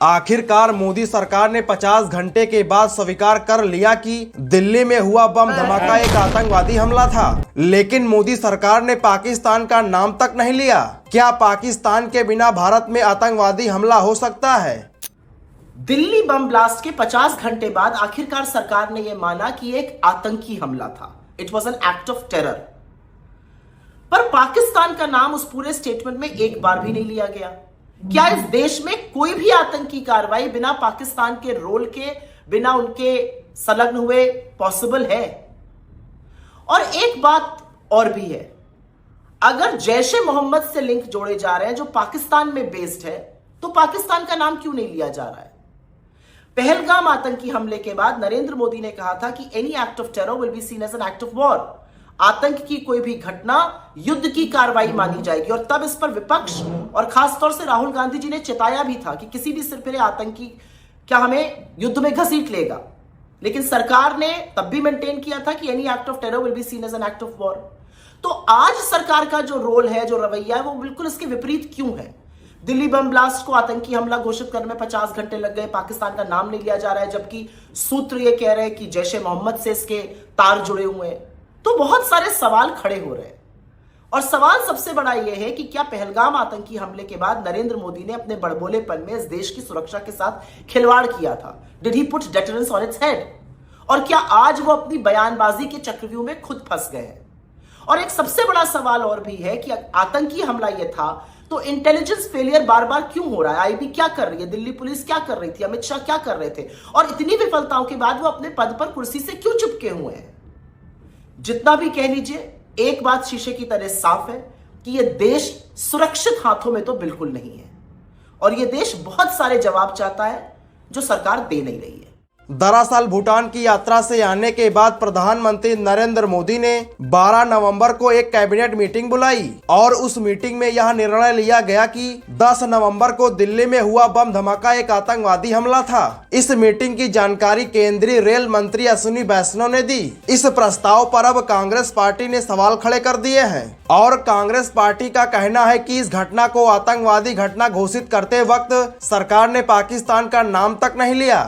आखिरकार मोदी सरकार ने 50 घंटे के बाद स्वीकार कर लिया कि दिल्ली में हुआ बम धमाका एक आतंकवादी हमला था, लेकिन मोदी सरकार ने पाकिस्तान का नाम तक नहीं लिया। क्या पाकिस्तान के बिना भारत में आतंकवादी हमला हो सकता है? दिल्ली बम ब्लास्ट के 50 घंटे बाद आखिरकार सरकार ने यह माना कि एक आतंकी हमला था। It was an act of terror. पर पाकिस्तान का नाम उस पूरे स्टेटमेंट में एक बार भी नहीं लिया गया। क्या इस देश में कोई भी आतंकी कार्रवाई बिना पाकिस्तान के रोल के, बिना उनके संलग्न हुए पॉसिबल है? और एक बात और भी है, अगर जैश ए मोहम्मद से लिंक जोड़े जा रहे हैं जो पाकिस्तान में बेस्ड है, तो पाकिस्तान का नाम क्यों नहीं लिया जा रहा है? पहलगाम आतंकी हमले के बाद नरेंद्र मोदी ने कहा था कि any act of terror will be seen as an act of war. आतंक की कोई भी घटना युद्ध की कार्रवाई मानी जाएगी। और तब इस पर विपक्ष और खासतौर से राहुल गांधी जी ने चेताया भी था कि किसी भी सिरफिरे आतंकी क्या हमें युद्ध में घसीट लेगा। लेकिन सरकार ने तब भी मेंटेन किया था कि any act of terror will be seen as an act of war. तो आज सरकार का जो रोल है, जो रवैया है, वो बिल्कुल इसके विपरीत क्यों है? दिल्ली बम ब्लास्ट को आतंकी हमला घोषित करने में 50 घंटे लग गए, पाकिस्तान का नाम नहीं लिया जा रहा है, जबकि सूत्र ये कह रहे हैं कि जैश ए मोहम्मद से इसके तार जुड़े हुए हैं। तो बहुत सारे सवाल खड़े हो रहे हैं। और सवाल सबसे बड़ा यह है कि क्या पहलगाम आतंकी हमले के बाद नरेंद्र मोदी ने अपने बड़बोलेपन में इस देश की सुरक्षा के साथ खिलवाड़ किया था? Did he put deterrence on its head? और क्या आज वो अपनी बयानबाजी के चक्रव्यूह में खुद फंस गए हैं? और एक सबसे बड़ा सवाल और भी है कि आतंकी हमला यह था तो इंटेलिजेंस फेलियर बार बार क्यों हो रहा है? आईबी क्या कर रही है? दिल्ली पुलिस क्या कर रही थी? अमित शाह क्या कर रहे थे? और इतनी विफलताओं के बाद वो अपने पद पर, कुर्सी से क्यों चिपके हुए हैं? जितना भी कह लीजिए, एक बात शीशे की तरह साफ है कि यह देश सुरक्षित हाथों में तो बिल्कुल नहीं है। और यह देश बहुत सारे जवाब चाहता है जो सरकार दे नहीं रही है। दरअसल भूटान की यात्रा से आने के बाद प्रधानमंत्री नरेंद्र मोदी ने 12 नवंबर को एक कैबिनेट मीटिंग बुलाई और उस मीटिंग में यह निर्णय लिया गया कि 10 नवंबर को दिल्ली में हुआ बम धमाका एक आतंकवादी हमला था। इस मीटिंग की जानकारी केंद्रीय रेल मंत्री अश्विनी वैष्णव ने दी। इस प्रस्ताव पर अब कांग्रेस पार्टी ने सवाल खड़े कर दिए हैं और कांग्रेस पार्टी का कहना है कि इस घटना को आतंकवादी घटना घोषित करते वक्त सरकार ने पाकिस्तान का नाम तक नहीं लिया।